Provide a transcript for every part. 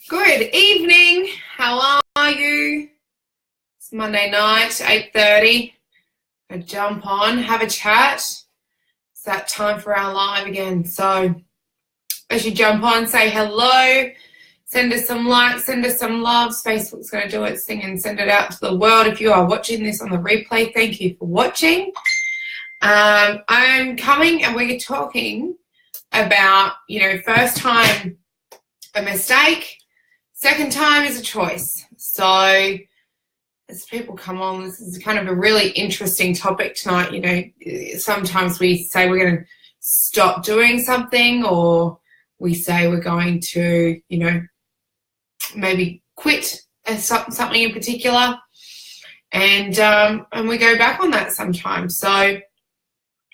Good evening. How are you? It's Monday night, 8:30. I jump on, have a chat. It's that time for our live again. So as you jump on, say hello. Send us some likes, send us some loves. Facebook's going to do its thing and send it out to the world. If you are watching this on the replay, thank you for watching. I'm coming and we're talking about, first time a mistake, second time is a choice. So as people come on, this is kind of a really interesting topic tonight. Sometimes we say we're going to stop doing something, or we say we're going to, maybe quit something in particular, and we go back on that sometimes. So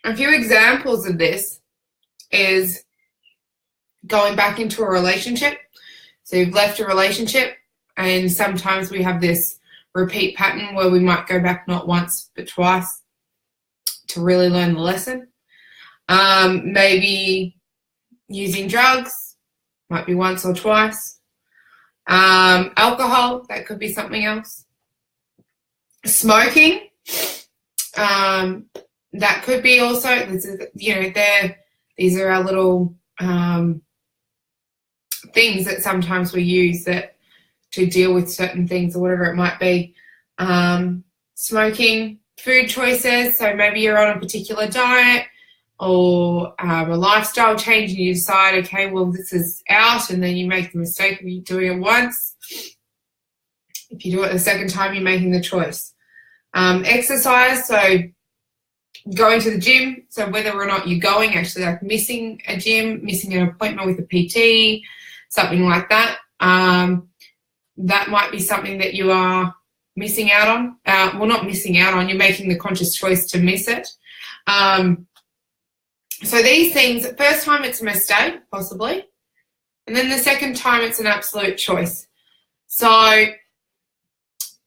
a few examples of this is going back into a relationship. So you've left a relationship, and sometimes we have this repeat pattern where we might go back not once but twice to really learn the lesson. Maybe using drugs, might be once or twice. Alcohol, that could be something else. Smoking, that could be also, these are our little things that sometimes we use that to deal with certain things or whatever it might be. Smoking, food choices, so maybe you're on a particular diet or a lifestyle change and you decide, okay, well, this is out, and then you make the mistake of doing it once. If you do it the second time, you're making the choice. Exercise, so going to the gym, so whether or not you're going, actually like missing a gym, missing an appointment with a PT, something like that. That might be something that you are missing out on. Not missing out on, you're making the conscious choice to miss it. So these things, first time it's a mistake, possibly, and then the second time it's an absolute choice. So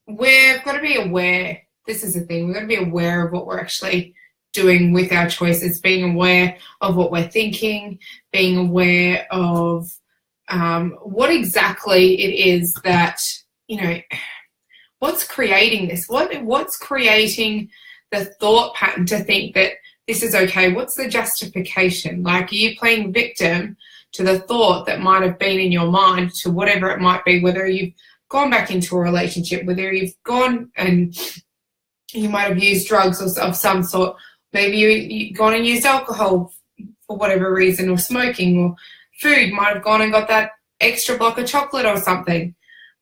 we've got to be aware. This is the thing. We've got to be aware of what we're actually doing with our choices, being aware of what we're thinking, being aware of what exactly it is that, what's creating this? What's creating the thought pattern to think that this is okay? What's the justification? Like, are you playing victim to the thought that might have been in your mind, to whatever it might be, whether you've gone back into a relationship, whether you've gone and you might have used drugs of some sort, maybe you've gone and used alcohol for whatever reason, or smoking, or food, might have gone and got that extra block of chocolate or something,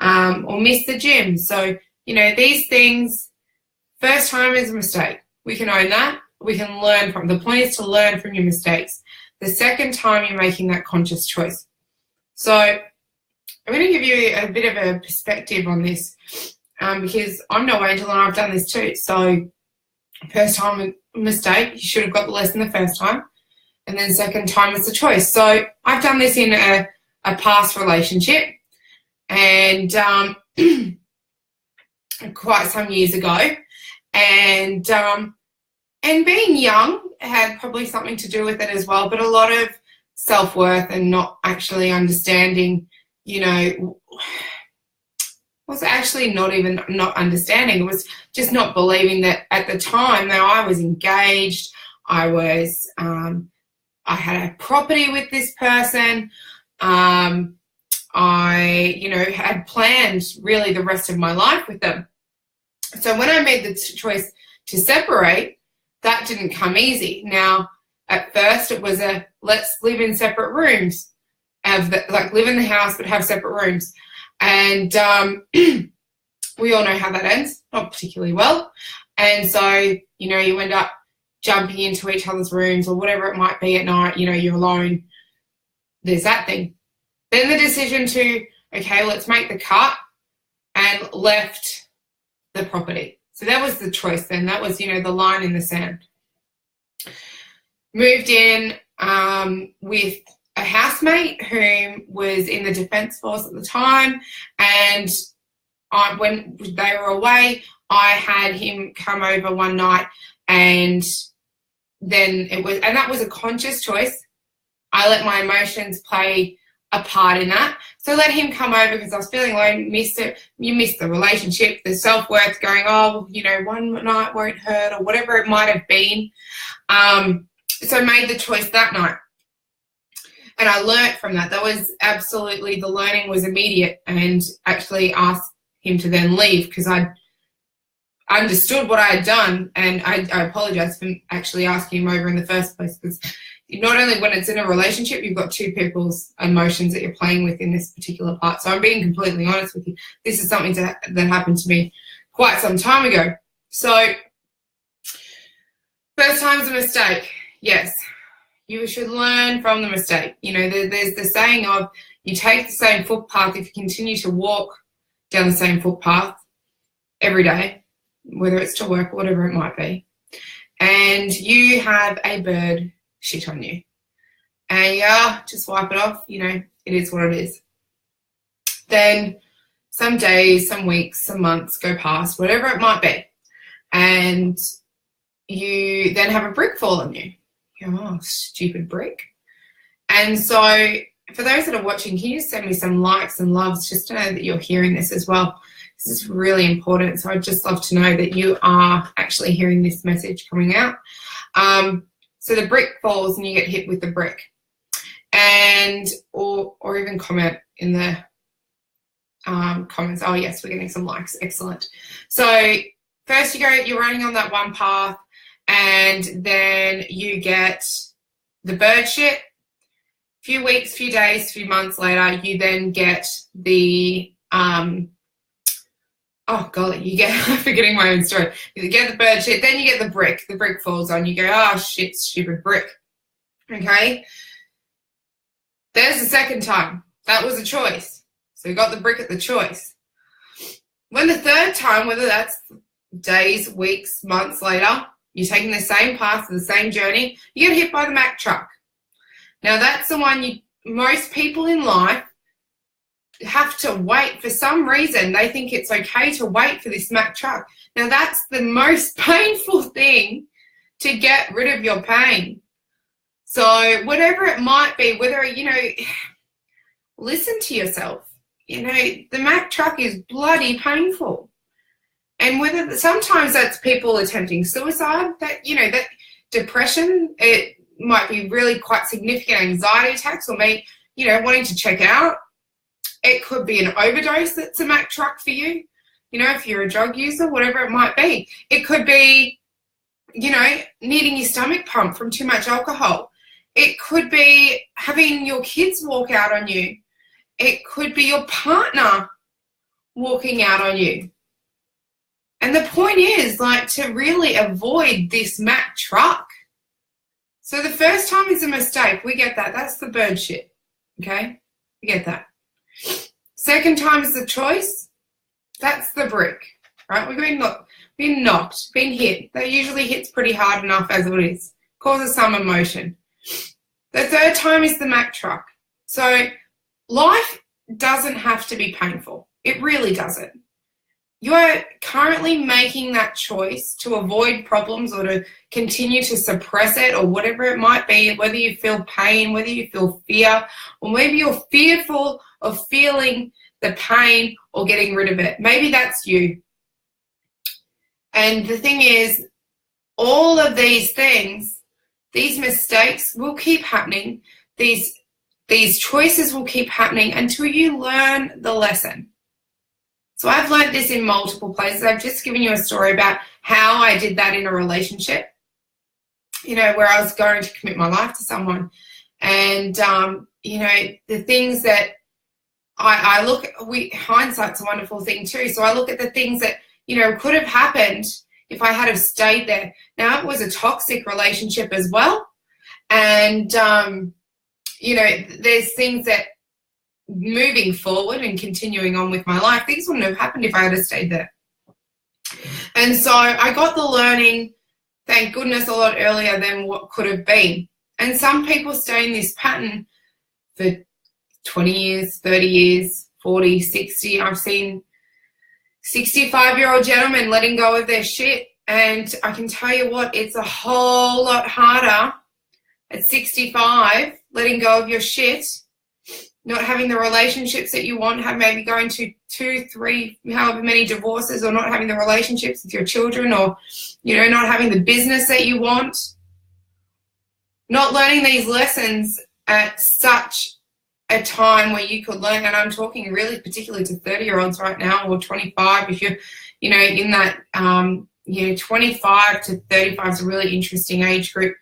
or missed the gym. So, these things, first time is a mistake. We can own that. We can learn from. The point is to learn from your mistakes. The second time you're making that conscious choice. So I'm going to give you a bit of a perspective on this, because I'm no angel and I've done this too. So first time mistake, you should have got the lesson the first time. And then second time it's a choice. So I've done this in a past relationship, and quite some years ago. And being young had probably something to do with it as well, but a lot of self-worth and not actually understanding, was actually not even not understanding. It was just not believing that at the time that I was engaged, I had a property with this person. I, had planned really the rest of my life with them. So when I made the choice to separate, that didn't come easy. Now, at first it was let's live in separate rooms, live in the house but have separate rooms. And we all know how that ends, not particularly well. And so, you end up jumping into each other's rooms or whatever it might be at night, you're alone. There's that thing. Then the decision to, okay, let's make the cut, and left the property. So that was the choice then. That was, the line in the sand. Moved in with a housemate who was in the Defence Force at the time, and when they were away, I had him come over one night, and then that was a conscious choice. I let my emotions play a part in that. So let him come over because I was feeling like you missed the relationship, the self-worth going, oh, you know, one night won't hurt or whatever it might have been. So made the choice that night. And I learnt from that. That was absolutely, the learning was immediate, and actually asked him to then leave because I understood what I had done, and I apologize for actually asking him over in the first place, because not only when it's in a relationship, you've got two people's emotions that you're playing with in this particular part. So I'm being completely honest with you. This is something that happened to me quite some time ago. So first time's a mistake. Yes, you should learn from the mistake. You know, there's the saying of, you take the same footpath if you continue to walk down the same footpath every day, whether it's to work or whatever it might be, and you have a bird shit on you, and just wipe it off, you know, it is what it is. Then some days, some weeks, some months go past, whatever it might be, and you then have a brick fall on you. You go, oh, stupid brick. And so for those that are watching, can you just send me some likes and loves just to know that you're hearing this as well? This is really important. So I'd just love to know that you are actually hearing this message coming out. So the brick falls and you get hit with the brick, and or even comment in the comments. Oh yes, we're getting some likes. Excellent. So first you're running on that one path, and then you get the bird shit. Few weeks, few days, few months later, you then get the oh golly, you get, I'm forgetting my own story. You get the bird shit, then you get the brick falls on, you go, oh shit, stupid brick. Okay? There's the second time. That was a choice. So you got the brick at the choice. When the third time, whether that's days, weeks, months later, you're taking the same path, the same journey, you get hit by the Mack truck. Now that's the one most people in life have to wait. For some reason, they think it's okay to wait for this Mack truck. Now that's the most painful thing, to get rid of your pain. So whatever it might be, whether, you know, listen to yourself. You know, the Mack truck is bloody painful. And whether sometimes that's people attempting suicide, that, you know, that depression, it might be really quite significant anxiety attacks, or maybe, you know, wanting to check out. It could be an overdose that's a Mack truck for you. You know, if you're a drug user, whatever it might be. It could be, you know, needing your stomach pumped from too much alcohol. It could be having your kids walk out on you. It could be your partner walking out on you. And the point is, like, to really avoid this Mack truck. So the first time is a mistake. We get that. That's the bird shit. Okay? We get that. Second time is the choice. That's the brick. Right? We've been knocked, been hit. That usually hits pretty hard enough as it is. Causes some emotion. The third time is the Mack truck. So life doesn't have to be painful. It really doesn't. You are currently making that choice to avoid problems or to continue to suppress it, or whatever it might be, whether you feel pain, whether you feel fear, or maybe you're fearful of feeling the pain or getting rid of it. Maybe that's you. And the thing is, all of these things, these mistakes will keep happening. These choices will keep happening until you learn the lesson. So I've learned this in multiple places. I've just given you a story about how I did that in a relationship, you know, where I was going to commit my life to someone. And, you know, the things that I look at, hindsight's a wonderful thing too. So I look at the things that, you know, could have happened if I had have stayed there. Now, it was a toxic relationship as well. And, you know, there's things that, moving forward and continuing on with my life, things wouldn't have happened if I had stayed there. And so I got the learning, thank goodness, a lot earlier than what could have been. And some people stay in this pattern for 20 years, 30 years, 40, 60. I've seen 65-year-old gentlemen letting go of their shit. And I can tell you what, it's a whole lot harder at 65, letting go of your shit, not having the relationships that you want, maybe going to 2, 3, however many divorces, or not having the relationships with your children, or, not having the business that you want. Not learning these lessons at such a time where you could learn, and I'm talking really particularly to 30-year-olds right now, or 25, if you're, in that, 25 to 35 is a really interesting age group,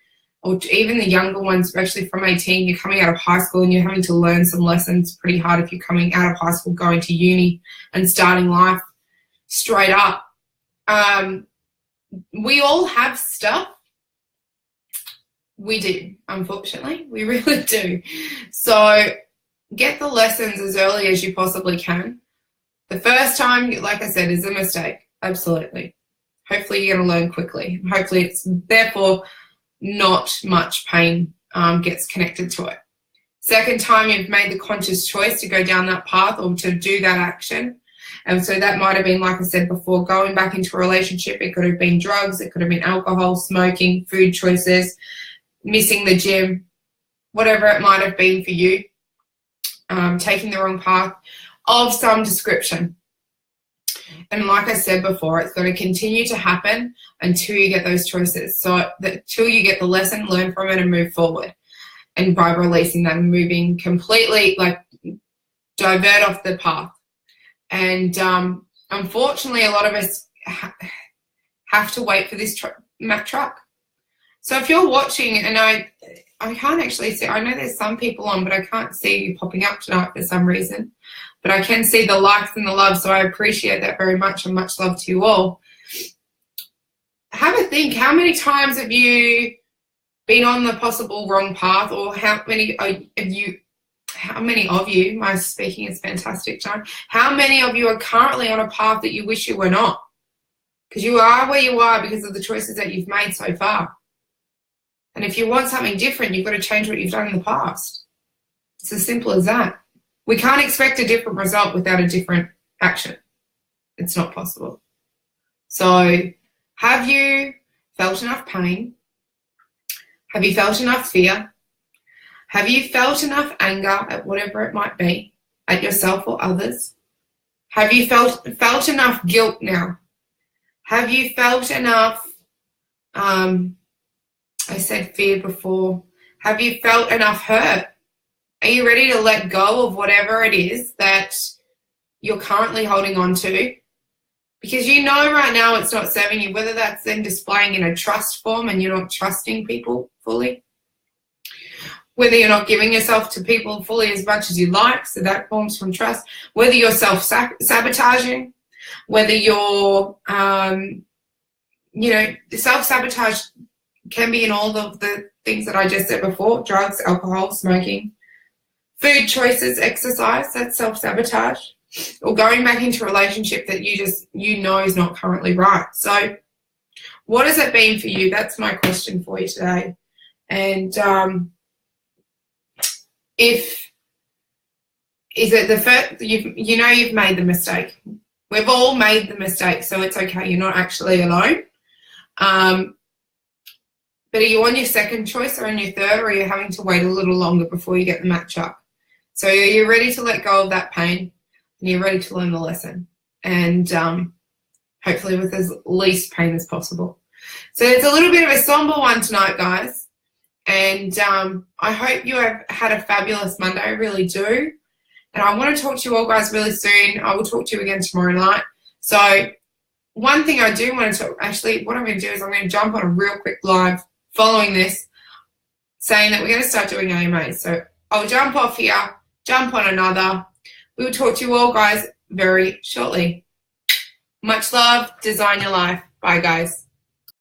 or even the younger ones, especially from 18, you're coming out of high school and you're having to learn some lessons pretty hard if you're coming out of high school, going to uni and starting life straight up. We all have stuff. We do, unfortunately. We really do. So get the lessons as early as you possibly can. The first time, like I said, is a mistake. Absolutely. Hopefully you're going to learn quickly. Hopefully it's therefore not much pain gets connected to it. Second time, you've made the conscious choice to go down that path or to do that action. And so that might have been, like I said before, going back into a relationship. It could have been drugs. It could have been alcohol, smoking, food choices, missing the gym, whatever it might have been for you, taking the wrong path of some description. And like I said before, it's going to continue to happen until you get those choices. So until you get the lesson, learn from it and move forward. And by releasing that and moving completely, like divert off the path. And unfortunately, a lot of us have to wait for this Mack truck. So if you're watching, and I can't actually see, I know there's some people on, but I can't see you popping up tonight for some reason. But I can see the likes and the love, so I appreciate that very much, and much love to you all. Have a think. How many times have you been on the possible wrong path, or how many of you, my speaking is fantastic, John, how many of you are currently on a path that you wish you were not? Because you are where you are because of the choices that you've made so far. And if you want something different, you've got to change what you've done in the past. It's as simple as that. We can't expect a different result without a different action. It's not possible. So have you felt enough pain? Have you felt enough fear? Have you felt enough anger at whatever it might be, at yourself or others? Have you felt enough guilt now? Have you felt enough, I said fear before, have you felt enough hurt? Are you ready to let go of whatever it is that you're currently holding on to? Because you know right now it's not serving you, whether that's then displaying in a trust form and you're not trusting people fully, whether you're not giving yourself to people fully as much as you like, so that forms from trust, whether you're self-sabotaging, whether you're, self-sabotage can be in all of the things that I just said before, drugs, alcohol, smoking, food choices, exercise, that's self-sabotage, or going back into a relationship that you know is not currently right. So what has it been for you? That's my question for you today. And is it the first, you've made the mistake. We've all made the mistake, so it's okay. You're not actually alone. But are you on your second choice or on your third, or are you having to wait a little longer before you get the match up? So are you ready to let go of that pain, and you're ready to learn the lesson, and hopefully with as least pain as possible. So it's a little bit of a somber one tonight, guys. And I hope you have had a fabulous Monday. I really do. And I want to talk to you all guys really soon. I will talk to you again tomorrow night. So one thing I do want to talk, actually, what I'm going to do is I'm going to jump on a real quick live following this, saying that we're going to start doing AMAs. So I'll jump off here, jump on another. We will talk to you all, guys, very shortly. Much love. Design your life. Bye, guys.